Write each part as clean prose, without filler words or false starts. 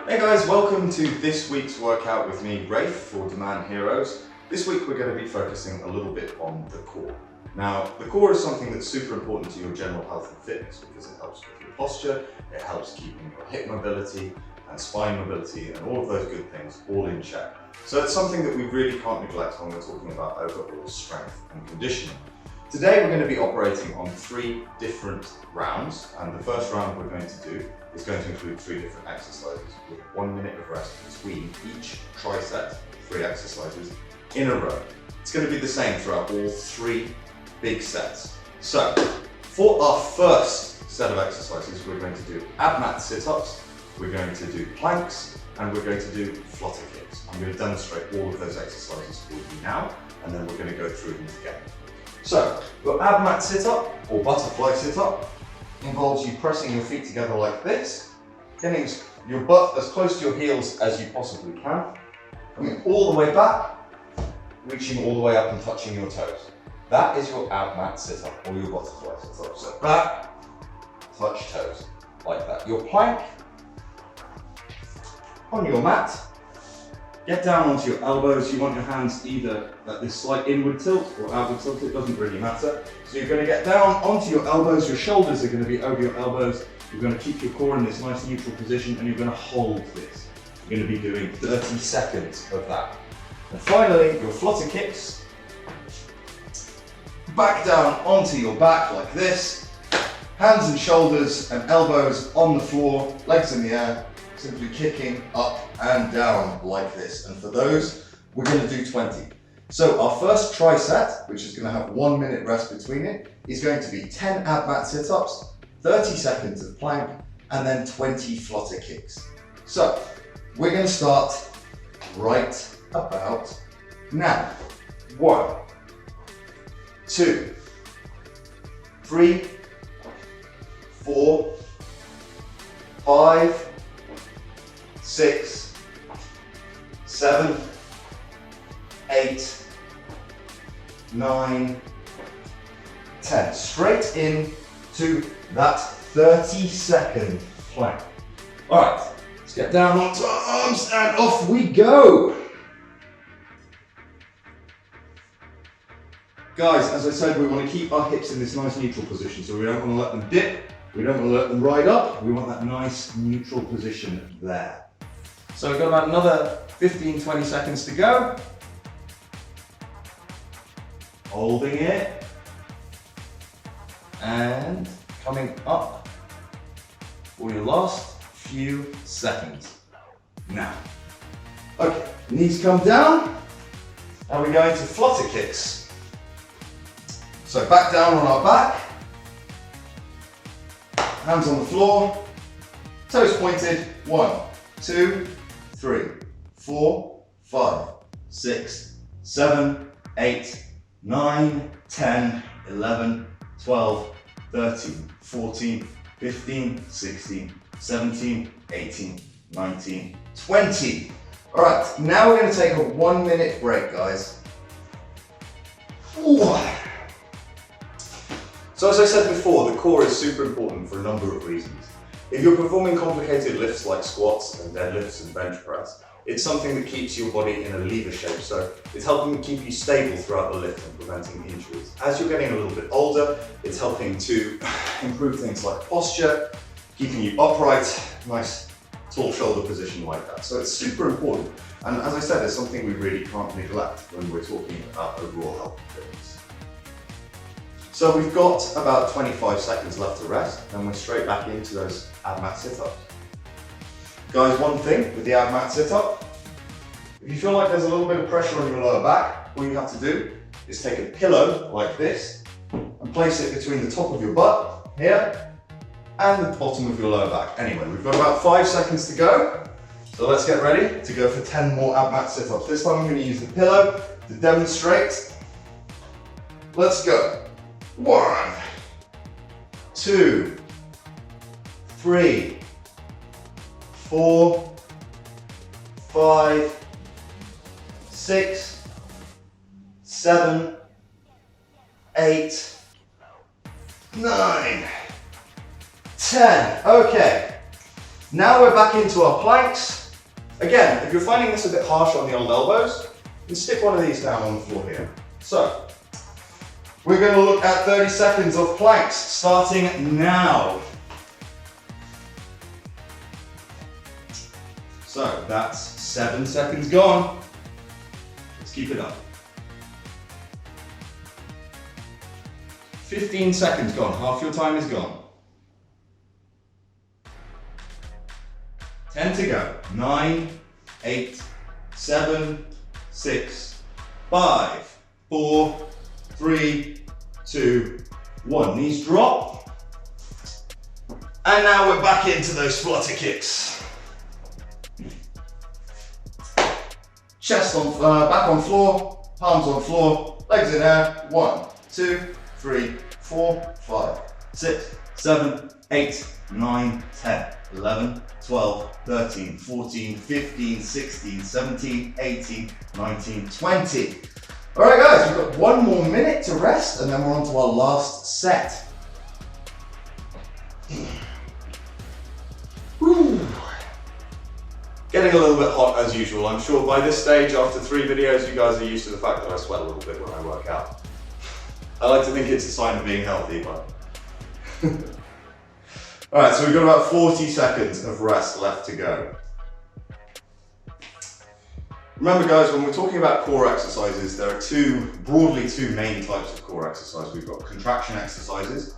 Hey guys, welcome to this week's workout with me, Raiph, for Daman Heroes. This week we're going to be focusing a little bit on the core. Now, the core is something that's super important to your general health and fitness because it helps with your posture, it helps keeping your hip mobility and spine mobility and all of those good things all in check. So it's something that we really can't neglect when we're talking about overall strength and conditioning. Today we're going to be operating on 3 different rounds, and the first round we're going to do is going to include 3 different exercises with 1 minute of rest between each tricep, 3 exercises in a row. It's going to be the same throughout all 3 big sets. So for our first set of exercises, we're going to do ab mat sit-ups, we're going to do planks, and we're going to do flutter kicks. I'm going to demonstrate all of those exercises for you now, and then we're going to go through them together. So, your ab mat sit-up, or butterfly sit-up, involves you pressing your feet together like this, getting your butt as close to your heels as you possibly can, coming all the way back, reaching all the way up and touching your toes. That is your ab mat sit-up, or your butterfly sit-up. So back, touch toes, like that. Your plank, on your mat, get down onto your elbows. You want your hands either at this slight inward tilt or outward tilt, it doesn't really matter. So you're going to get down onto your elbows, your shoulders are going to be over your elbows, you're going to keep your core in this nice neutral position and you're going to hold this. You're going to be doing 30 seconds of that. And finally, your flutter kicks. Back down onto your back like this, hands and shoulders and elbows on the floor, legs in the air, simply kicking up and down like this. And for those, we're going to do 20. So our first tricep, which is going to have 1 minute rest between it, is going to be 10 ab mat sit-ups, 30 seconds of plank, and then 20 flutter kicks. So we're going to start right about now. 1, 2, 3, 4, 5, 6, 7, 8, 9, 10. Straight in to that 30-second plank. All right, let's get down onto our arms and off we go. Guys, as I said, we want to keep our hips in this nice neutral position, so we don't want to let them dip, we don't want to let them ride up, we want that nice neutral position there. So we've got about another 15-20 seconds to go. Holding it. And coming up for your last few seconds. Now. Okay, knees come down. And we're going to flutter kicks. So back down on our back. Hands on the floor. Toes pointed. 1, 2, 3, 4, 5, 6, 7, 8, 9, 10, 11, 12, 13, 14, 15, 16, 17, 18, 19, 20. All right, now we're going to take a 1 minute break, guys. Ooh. So as I said before, the core is super important for a number of reasons. If you're performing complicated lifts like squats and deadlifts and bench press, it's something that keeps your body in a lever shape, so it's helping keep you stable throughout the lift and preventing injuries. As you're getting a little bit older, it's helping to improve things like posture, keeping you upright, nice tall shoulder position like that. So it's super important. And as I said, it's something we really can't neglect when we're talking about overall health and fitness. So we've got about 25 seconds left to rest, and we're straight back into those ab mat sit-ups. Guys, one thing with the ab mat sit-up, if you feel like there's a little bit of pressure on your lower back, all you have to do is take a pillow like this and place it between the top of your butt here and the bottom of your lower back. Anyway, we've got about 5 seconds to go, so let's get ready to go for 10 more ab mat sit-ups. This time I'm going to use the pillow to demonstrate. Let's go. 1, 2, 3, 4, 5, 6, 7, 8, 9, 10. Okay. Now we're back into our planks. Again, if you're finding this a bit harsh on the old elbows, you can stick one of these down on the floor here. So, we're going to look at 30 seconds of planks, starting now. So, that's 7 seconds gone. Let's keep it up. 15 seconds gone, half your time is gone. 10 to go. 9, 8, 7, 6, 5, 4, 3, 2, 1. Knees drop. And now we're back into those flutter kicks. Chest on, back on floor, palms on floor, legs in air. 1, 2, 3, 4, 5, 6, 7, 8, 9, 10, 11, 12, 13, 14, 15, 16, 17, 18, 19, 20. All right guys, we've got 1 more minute to rest and then we're on to our last set. Whew. Getting a little bit hot as usual. I'm sure by this stage, after 3 videos, you guys are used to the fact that I sweat a little bit when I work out. I like to think it's a sign of being healthy, but... All right, so we've got about 40 seconds of rest left to go. Remember guys, when we're talking about core exercises, there are broadly two main types of core exercise. We've got contraction exercises,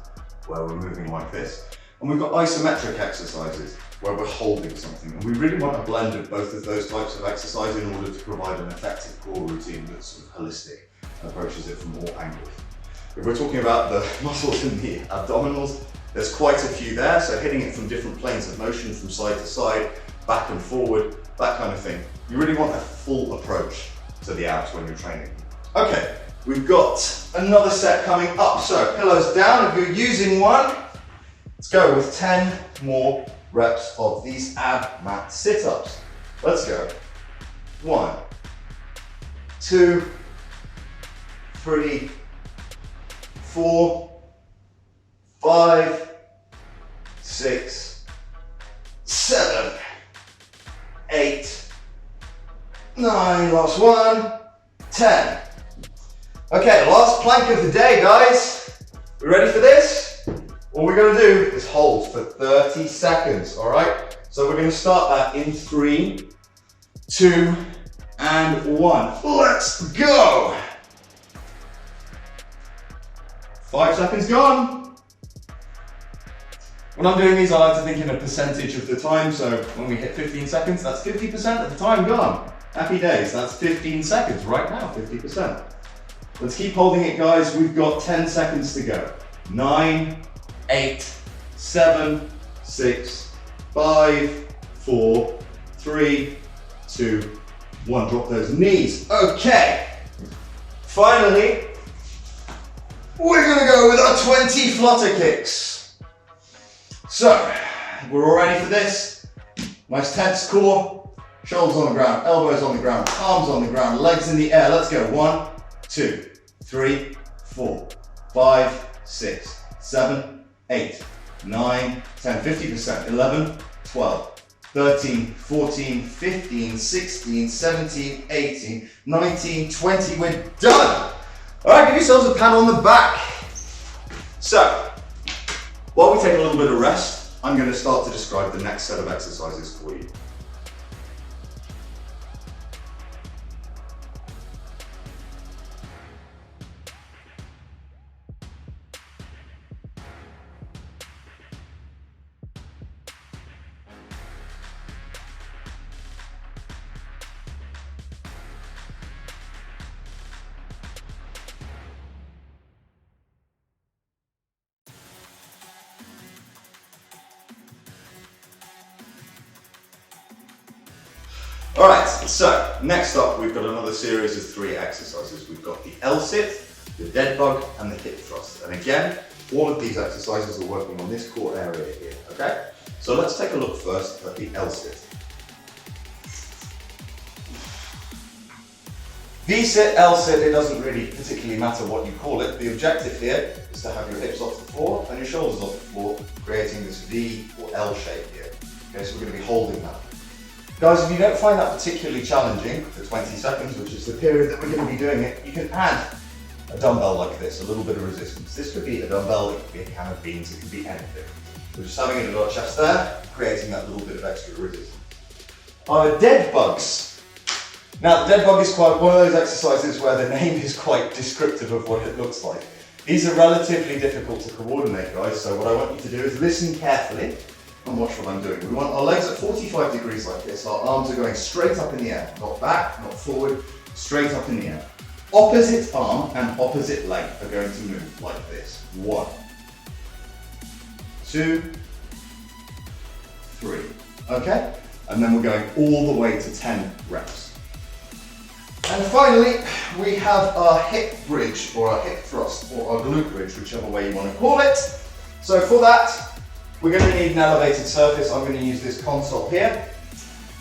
where we're moving like this, and we've got isometric exercises, where we're holding something. And we really want a blend of both of those types of exercise in order to provide an effective core routine that's sort of holistic and approaches it from all angles. If we're talking about the muscles in the abdominals, there's quite a few there, so hitting it from different planes of motion, from side to side, back and forward, that kind of thing. You really want a full approach to the abs when you're training. Okay, we've got another set coming up. So pillows down, if you're using one, let's go with 10 more reps of these ab mat sit-ups. Let's go. 1, 2, 3, 4, 5, 6, 7, 8, 9, last one, 10. Okay, last plank of the day, guys. We ready for this? All we're gonna do is hold for 30 seconds, all right? So we're gonna start that in 3, 2, and 1. Let's go. 5 seconds gone. When I'm doing these, I like to think in a percentage of the time. So when we hit 15 seconds, that's 50% of the time gone. Happy days, that's 15 seconds right now, 50%. Let's keep holding it, guys. We've got 10 seconds to go. 9, 8, 7, 6, 5, 4, 3, 2, 1. Drop those knees. Okay. Finally, we're gonna go with our 20 flutter kicks. So, we're all ready for this. Nice tense core, shoulders on the ground, elbows on the ground, arms on the ground, legs in the air. Let's go. 1, 2, 3, 4, 5, 6, 7, 8, 9, 10, 50%, 11, 12, 13, 14, 15, 16, 17, 18, 19, 20. We're done. All right, give yourselves a pat on the back. So, while we take a little bit of rest, I'm going to start to describe the next set of exercises for you. All right, so next up we've got another series of 3 exercises. We've got the L-sit, the dead bug, and the hip thrust. And again, all of these exercises are working on this core area here, okay? So let's take a look first at the L-sit. V-sit, L-sit, it doesn't really particularly matter what you call it. The objective here is to have your hips off the floor and your shoulders off the floor, creating this V or L shape here. Okay, so we're going to be holding that. Guys, if you don't find that particularly challenging for 20 seconds, which is the period that we're going to be doing it, you can add a dumbbell like this, a little bit of resistance. This could be a dumbbell, it could be a can of beans, it could be anything. We're just having it at our chest there, creating that little bit of extra resistance. Our dead bugs. Now, the dead bug is quite one of those exercises where the name is quite descriptive of what it looks like. These are relatively difficult to coordinate, guys, so what I want you to do is listen carefully and watch what I'm doing. We want our legs at 45 degrees like this. Our arms are going straight up in the air, not back, not forward, straight up in the air. Opposite arm and opposite leg are going to move like this. 1, 2, 3. Okay? And then we're going all the way to 10 reps. And finally, we have our hip bridge, or our hip thrust, or our glute bridge, whichever way you want to call it. So for that, we're going to need an elevated surface. I'm going to use this console here.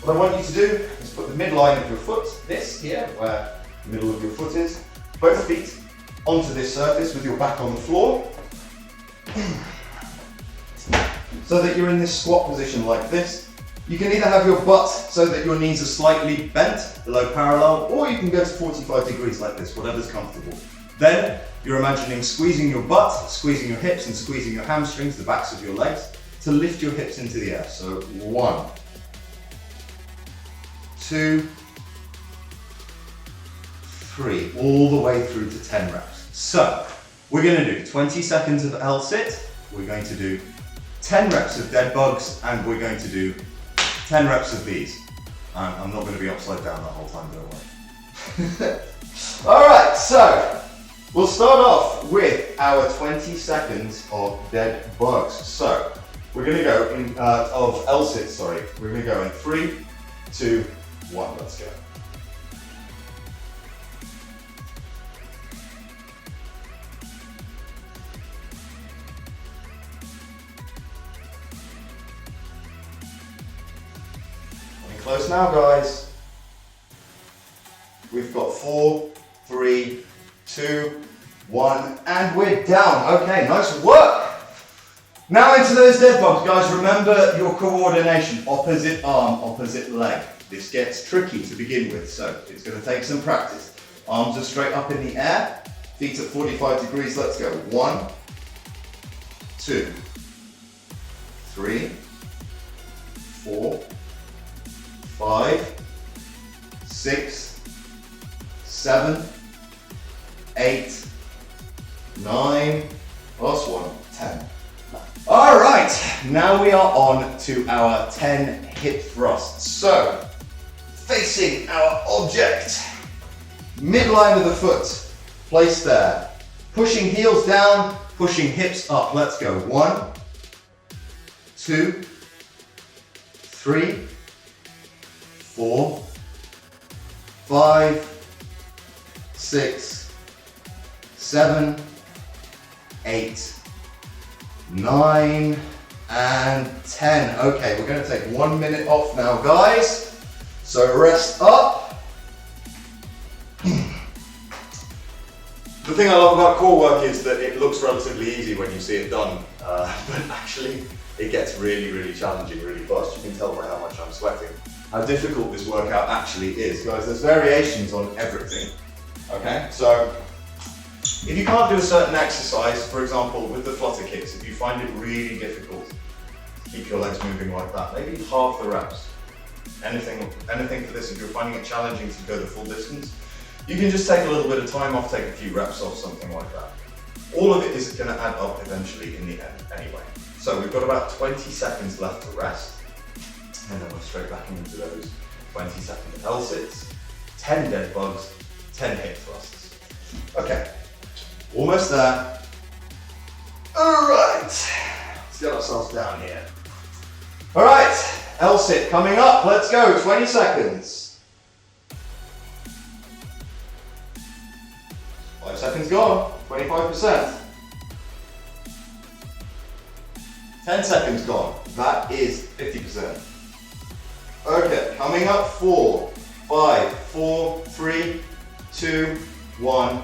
What I want you to do is put the midline of your foot, this here, where the middle of your foot is, both feet onto this surface with your back on the floor. So that you're in this squat position like this. You can either have your butt so that your knees are slightly bent below parallel, or you can go to 45 degrees like this, whatever's comfortable. Then you're imagining squeezing your butt, squeezing your hips and squeezing your hamstrings, the backs of your legs, to lift your hips into the air. So 1, 2, 3, all the way through to 10 reps. So we're going to do 20 seconds of L-sit, we're going to do 10 reps of dead bugs, and we're going to do 10 reps of these. I'm not going to be upside down the whole time, don't worry. Alright, so we'll start off with our 20 seconds of dead bugs. So we're going to go in, of L-sit, sorry. We're going to go in 3, 2, 1, let's go. Close now, guys. We've got 4, 3, 2, 1, and we're down. Okay, nice work. Now into those dead bugs, guys. Remember your coordination, opposite arm, opposite leg. This gets tricky to begin with, so it's going to take some practice. Arms are straight up in the air, feet at 45 degrees. Let's go. 1, 2, 3, 4, 5, 6, 7, 8, 9, last one, 10. All right, now we are on to our 10 hip thrusts. So, facing our object, midline of the foot, placed there. Pushing heels down, pushing hips up. Let's go. 1, 2, 3, 4, 5, 6, 7, 8, 9, and 10. Okay, we're going to take 1 minute off now, guys. So rest up. The thing I love about core work is that it looks relatively easy when you see it done, but actually it gets really, really challenging really fast. You can tell by how much I'm sweating how difficult this workout actually is. Guys, there's variations on everything, okay? So, if you can't do a certain exercise, for example, with the flutter kicks, if you find it really difficult to keep your legs moving like that, maybe half the reps. Anything for this, if you're finding it challenging to go the full distance, you can just take a little bit of time off, take a few reps off, something like that. All of it is going to add up eventually in the end anyway. So we've got about 20 seconds left to rest. And then we're straight back into those 20-second L-sits, 10 dead bugs, 10 hip thrusts. Okay, almost there. All right, let's get ourselves down here. All right, L-sit coming up. Let's go, 20 seconds. 5 seconds gone, 25%. 10 seconds gone, that is 50%. Okay, coming up, 4, 5, 4, 3, 2, 1,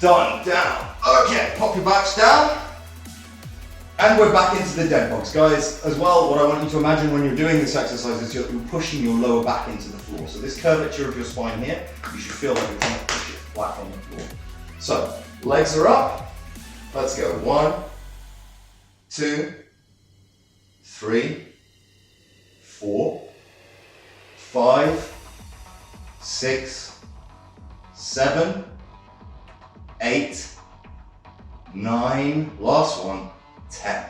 done, down. Okay, pop your backs down. And we're back into the dead box. Guys, as well, what I want you to imagine when you're doing this exercise is you're pushing your lower back into the floor. So this curvature of your spine here, you should feel like you're trying to push it flat on the floor. So, legs are up. Let's go. 1, 2, 3, 4, 5, 6, 7, 8, 9, last one, 10.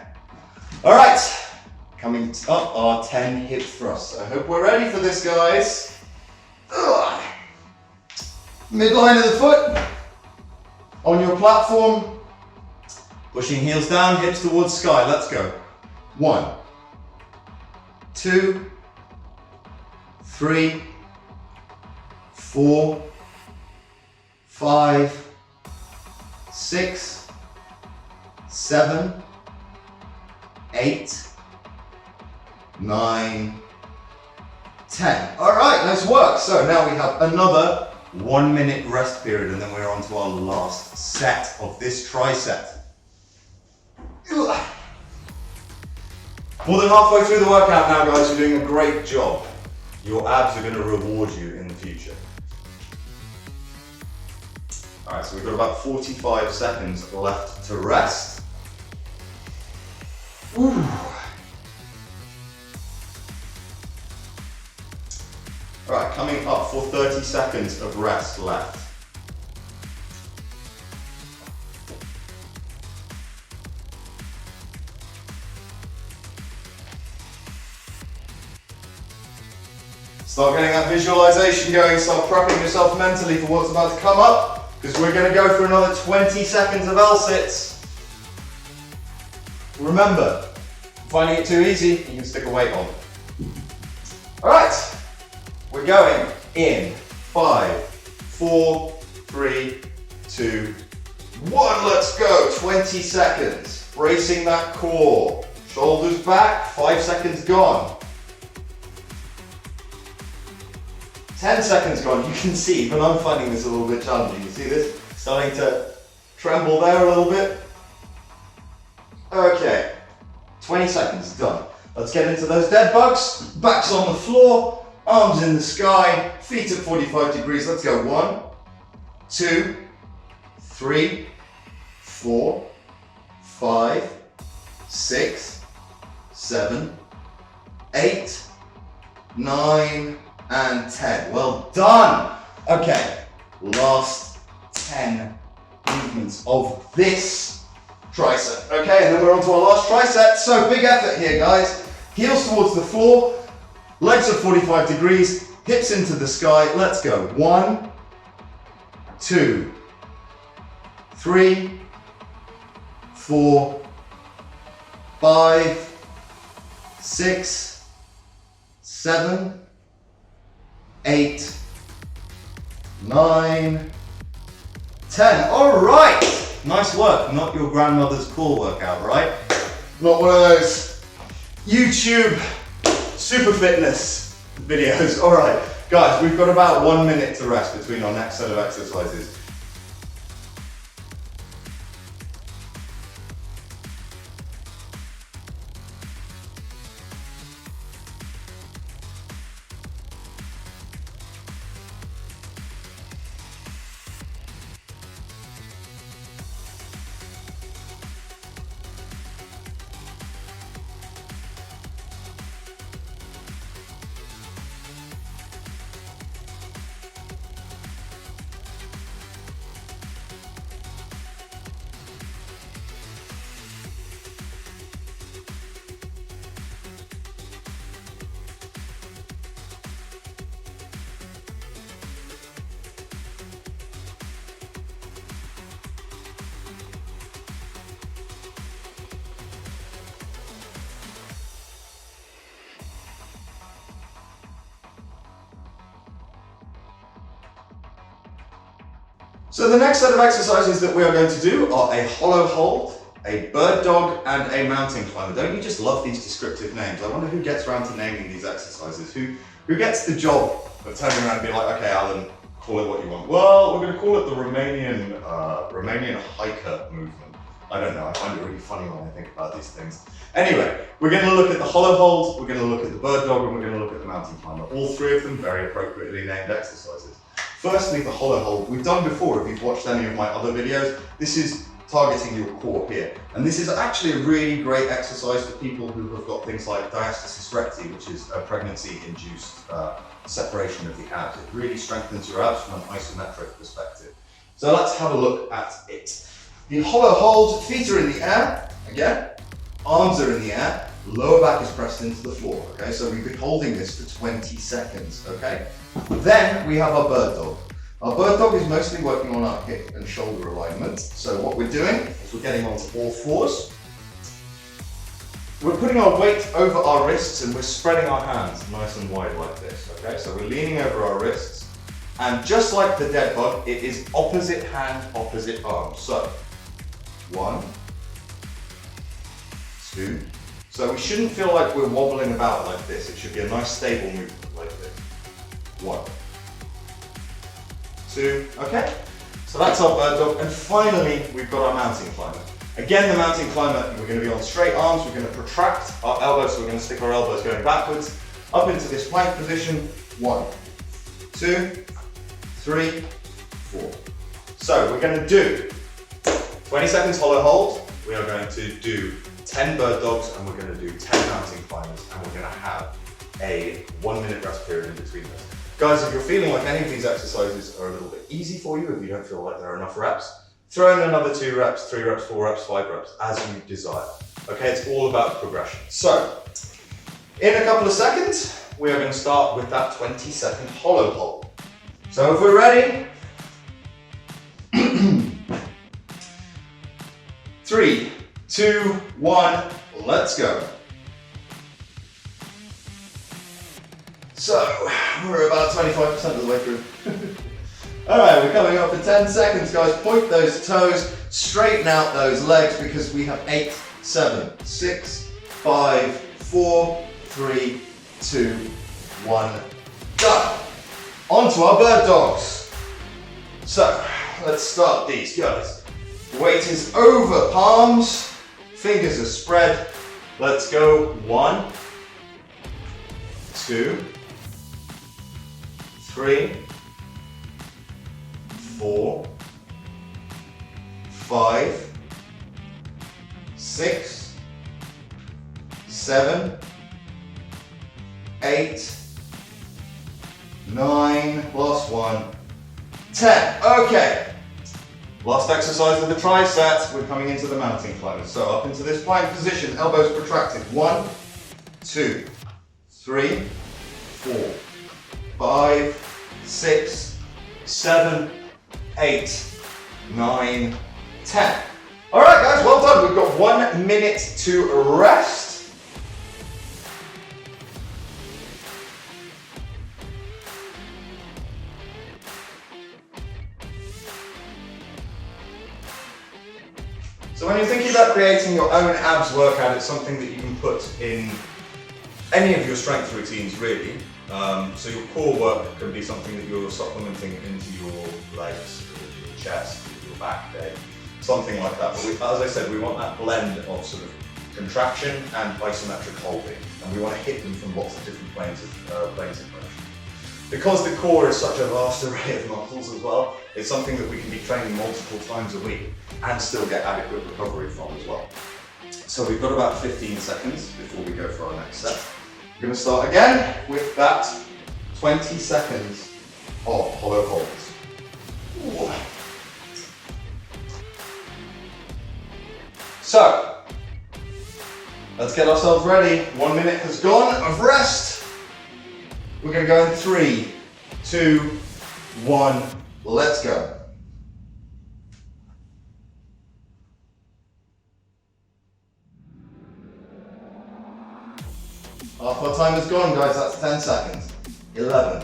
All right, coming up our 10 hip thrusts. I hope we're ready for this, guys. Ugh. Midline of the foot, on your platform, pushing heels down, hips towards sky. Let's go. 1, 2, 3, 4, 5, 6, 7, 8, 9, 10. All right, nice work. So now we have another 1 minute rest period, and then we're on to our last set of this tricep. More than halfway through the workout now, guys. You're doing a great job. Your abs are going to reward you in the future. All right, so we've got about 45 seconds left to rest. Ooh. All right, coming up for 30 seconds of rest left. Start getting that visualization going, start prepping yourself mentally for what's about to come up, because we're going to go for another 20 seconds of L-sits. Remember, finding it too easy, you can stick a weight on. All right, we're going in 5, 4, 3, 2, 1. Let's go. 20 seconds. Bracing that core. Shoulders back. 5 seconds gone. 10 seconds gone. You can see, even I'm finding this a little bit challenging. You see this? Starting to tremble there a little bit. Okay. 20 seconds done. Let's get into those dead bugs. Backs on the floor. Arms in the sky, feet at 45 degrees. Let's go. 1, 2, 3, 4, 5, 6, 7, 8, 9, and 10. Well done. Okay, last 10 movements of this tricep. Okay, and then we're on to our last tricep. So big effort here, guys. Heels towards the floor. Legs at 45 degrees, hips into the sky. Let's go. 1, 2, 3, 4, 5, 6, 7, 8, 9, 10. All right. Nice work. Not your grandmother's core workout, right? Not one of those YouTube super fitness videos. All right, guys, we've got about 1 minute to rest between our next set of exercises. So the next set of exercises that we are going to do are a hollow hold, a bird dog, and a mountain climber. Don't you just love these descriptive names? I wonder who gets around to naming these exercises. Who gets the job of turning around and being like, okay, Alan, call it what you want. Well, we're going to call it the Romanian hiker movement. I don't know, I find it really funny when I think about these things. Anyway, we're going to look at the hollow hold, we're going to look at the bird dog, and we're going to look at the mountain climber. All three of them very appropriately named exercises. Firstly, the hollow hold. We've done before, if you've watched any of my other videos, this is targeting your core here. And this is actually a really great exercise for people who have got things like diastasis recti, which is a pregnancy-induced separation of the abs. It really strengthens your abs from an isometric perspective. So let's have a look at it. The hollow hold, feet are in the air, again, arms are in the air, lower back is pressed into the floor, okay? So we've been holding this for 20 seconds, okay? Then we have our bird dog. Our bird dog is mostly working on our hip and shoulder alignment. So what we're doing is we're getting onto all fours. We're putting our weight over our wrists and we're spreading our hands nice and wide like this, okay? So we're leaning over our wrists, and just like the dead bug, it is opposite hand, opposite arm. So, 1, 2. So we shouldn't feel like we're wobbling about like this. It should be a nice stable movement like this. 1, 2, okay? So that's our bird dog. And finally, we've got our mountain climber. Again, the mountain climber, we're going to be on straight arms. We're going to protract our elbows, so we're going to stick our elbows going backwards, up into this plank position. 1, 2, 3, 4. So we're going to do 20 seconds hollow hold. We are going to do 10 bird dogs, and we're going to do 10 mountain climbers, and we're going to have a 1-minute rest period in between those. Guys, if you're feeling like any of these exercises are a little bit easy for you, if you don't feel like there are enough reps, throw in another 2 reps, 3 reps, 4 reps, 5 reps, as you desire. Okay, it's all about progression. So, in a couple of seconds, we are going to start with that 20-second hollow hold. So if we're ready, 3, 2, 1, let's go. So, we're about 25% of the way through. Alright, we're coming up for 10 seconds, guys. Point those toes, straighten out those legs, because we have 8, 7, 6, 5, 4, 3, 2, 1, go. On to our bird dogs. So, let's start these, guys. Weight is over palms, fingers are spread. Let's go. 1, 2, 3, 4, 5, 6, 7, 8, 9, last one, 10. Okay, last exercise of the tricep, we're coming into the mountain climber. So up into this plank position, elbows protracted. 1, 2, 3, 4, 5, 6, 7, 8, 9, 10. All right, guys, well done. We've got 1 minute to rest. So when you're thinking about creating your own abs workout, it's something that you can put in any of your strength routines, really. So your core work can be something that you're supplementing into your legs, your chest, your back day, something like that. But as I said, we want that blend of sort of contraction and isometric holding, and we want to hit them from lots of different planes of motion. Because the core is such a vast array of muscles as well, it's something that we can be training multiple times a week and still get adequate recovery from as well. So we've got about 15 seconds before we go for our next set. We're going to start again with that 20 seconds of hollow holds. Ooh. So, let's get ourselves ready. 1 minute has gone of rest. We're going to go in 3, 2, 1, let's go. Half our time is gone, guys. That's 10 seconds. 11,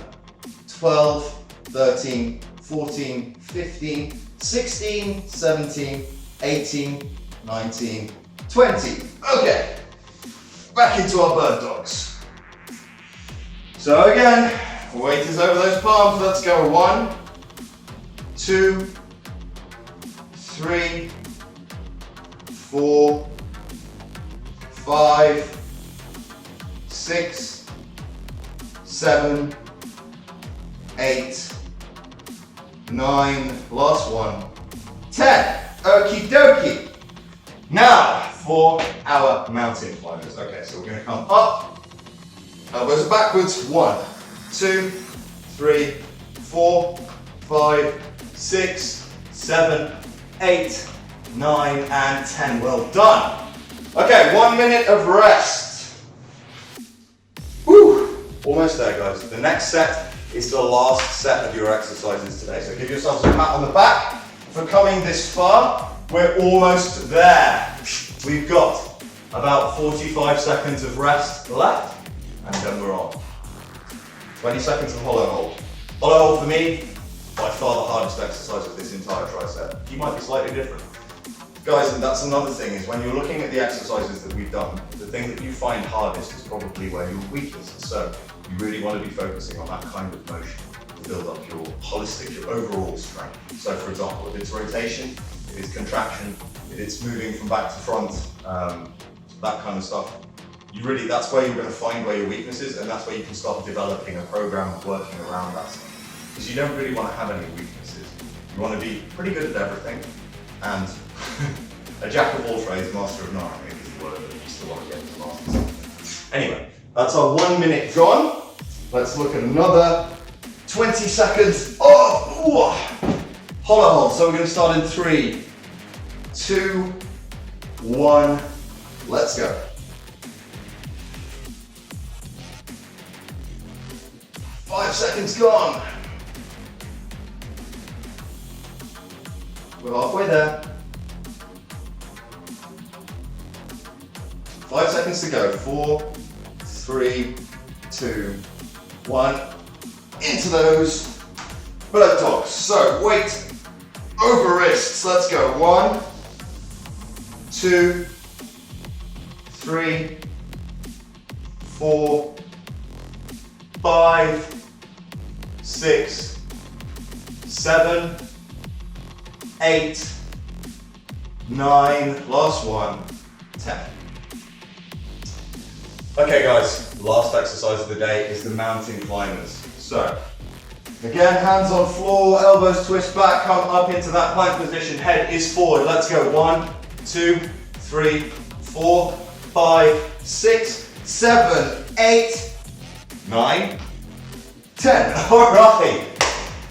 12, 13, 14, 15, 16, 17, 18, 19, 20. Okay, back into our bird dogs. So again, weight is over those palms. Let's go. 1, 2, 3, 4, 5, 6, 7, 8, 9, last one, 10. Okie dokie. Now for our mountain climbers. Okay, so we're going to come up, elbows are backwards. 1, 2, 3, 4, 5, 6, 7, 8, 9, and 10. Well done. Okay, 1 minute of rest. Woo! Almost there, guys. The next set is the last set of your exercises today. So give yourselves a pat on the back for coming this far. We're almost there. We've got about 45 seconds of rest left, and then we're on. 20 seconds of hollow hold. Hollow hold for me, by far the hardest exercise of this entire tricep. You might be slightly different. Guys, and that's another thing, is when you're looking at the exercises that we've done, the thing that you find hardest is probably where your weakness is. So you really want to be focusing on that kind of motion to build up your holistic, your overall strength. So for example, if it's rotation, if it's contraction, if it's moving from back to front, that kind of stuff, that's where you're going to find where your weakness is, and that's where you can start developing a program of working around that stuff. Because you don't really want to have any weaknesses. You want to be pretty good at everything, and a jack of all trades, master of none, I think is the word that you still want to get to master something. Anyway, that's our 1 minute gone. Let's look at another 20 seconds of hollow hold. So we're going to start in 3, 2, 1, let's go. 5 seconds gone. We're halfway there. 5 seconds to go. 4, 3, 2, 1. Into those buttocks. So weight over wrists. Let's go. 1, 2, 3, 4, 5, 6, 7, 8, 9, last one, 10. Okay guys, last exercise of the day is the mountain climbers. So, again, hands on floor, elbows twist back, come up into that plank position, head is forward. Let's go. 1, 2, 3, 4, 5, 6, 7, 8, 9, 10. All right.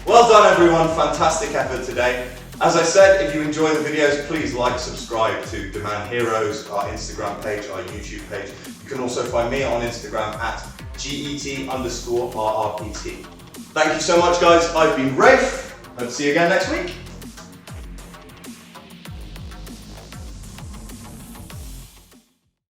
Well done everyone, fantastic effort today. As I said, if you enjoy the videos, please like, subscribe to Daman Heroes, our Instagram page, our YouTube page. You can also find me on Instagram at @GET_RRPT. Thank you so much guys, I've been Raiph, and see you again next week.